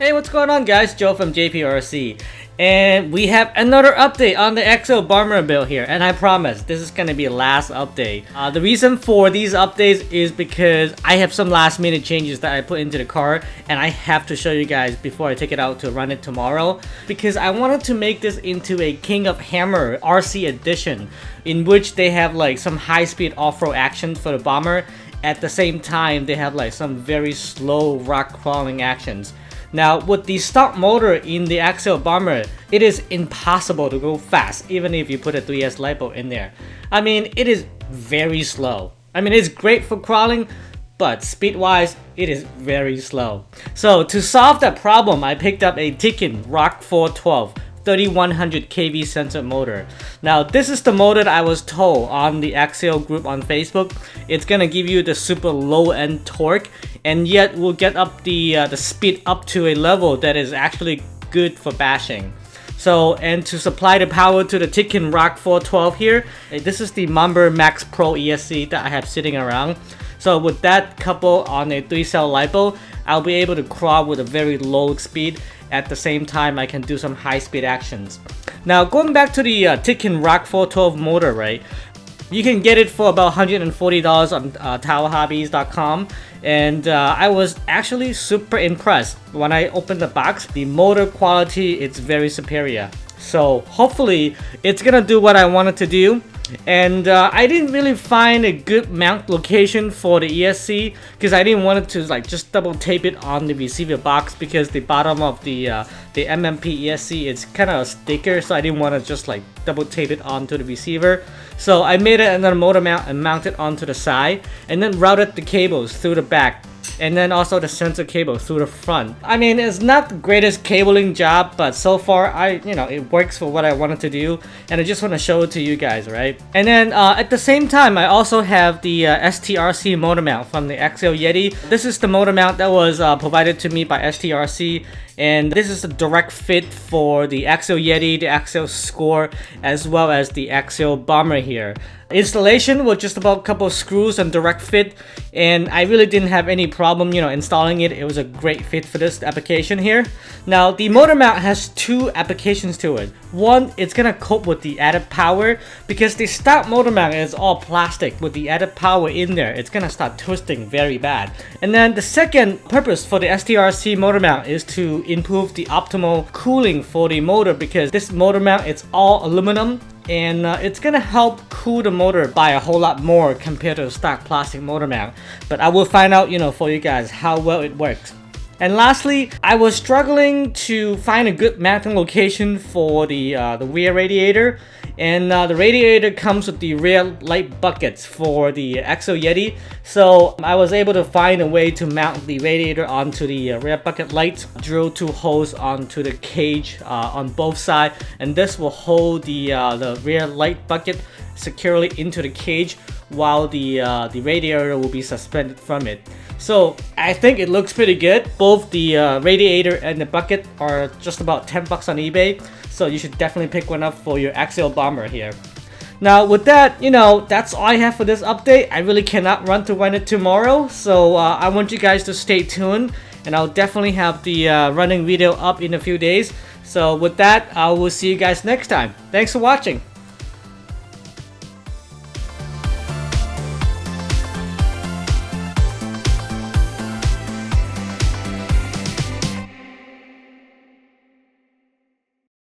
Hey, what's going on guys? Joe from JPRC. And we have another update on the Axial Bomber Build here. And I promise, this is going to be the last update. The reason for these updates is because I have some last minute changes that I put into the car. And I have to show you guys before I take it out to run it tomorrow. Because I wanted to make this into a King of Hammer RC edition. In which they have like some high speed off-road action for the bomber. At the same time, they have like some very slow rock crawling actions. Now, with the stock motor in the Axial Bomber, it is impossible to go fast, even if you put a 3S LiPo in there. I mean, it is very slow. I mean, it's great for crawling, but speed-wise, it is very slow. So, to solve that problem, I picked up a Tekin ROC 412. 3100 kV sensor motor. Now this is the motor that I was told on the Axial group on Facebook. It's gonna give you the super low end torque and yet will get up the speed up to a level that is actually good for bashing. So, and to supply the power to the Tekin ROC 412 here, this is the Mamba Max Pro ESC that I have sitting around. So with that coupled on a 3-cell LiPo, I'll be able to crawl with a very low speed. At the same time, I can do some high-speed actions. Now, going back to the Tekin ROC 412 motor, right? You can get it for about $140 on towerhobbies.com. And I was actually super impressed. When I opened the box, the motor quality is very superior. So hopefully, it's gonna do what I wanted to do. And I didn't really find a good mount location for the ESC because I didn't want it to like just double tape it on the receiver box because the bottom of the MMP ESC is kind of a sticker, so I didn't want to just like double tape it onto the receiver. So I made it another motor mount and mounted onto the side and then routed the cables through the back. And then also the sensor cable through the front. I mean, it's not the greatest cabling job, but so far, it works for what I wanted to do. And I just want to show it to you guys, right? And then at the same time, I also have the STRC motor mount from the Axial Yeti. This is the motor mount that was provided to me by STRC. And this is a direct fit for the Axial Yeti, the Axial Score, as well as the Axial Bomber here. Installation was just about a couple of screws and direct fit, and I really didn't have any problem, installing it. It was a great fit for this application here. Now, the motor mount has two applications to it. One, it's gonna cope with the added power because the stock motor mount is all plastic. With the added power in there, it's gonna start twisting very bad. And then the second purpose for the STRC motor mount is to improve the optimal cooling for the motor because this motor mount is all aluminum. And it's gonna help cool the motor by a whole lot more compared to a stock plastic motor mount. But I will find out, for you guys how well it works. And lastly, I was struggling to find a good mounting location for the rear radiator. And the radiator comes with the rear light buckets for the Axial Yeti. So I was able to find a way to mount the radiator onto the rear bucket lights, drill 2 holes onto the cage on both sides, and this will hold the rear light bucket securely into the cage while the radiator will be suspended from it. So I think it looks pretty good. Both the radiator and the bucket are just about 10 bucks on eBay. So you should definitely pick one up for your Axial Bomber here. Now with that, that's all I have for this update. I really cannot run it tomorrow. So I want you guys to stay tuned. And I'll definitely have the running video up in a few days. So with that, I will see you guys next time. Thanks for watching.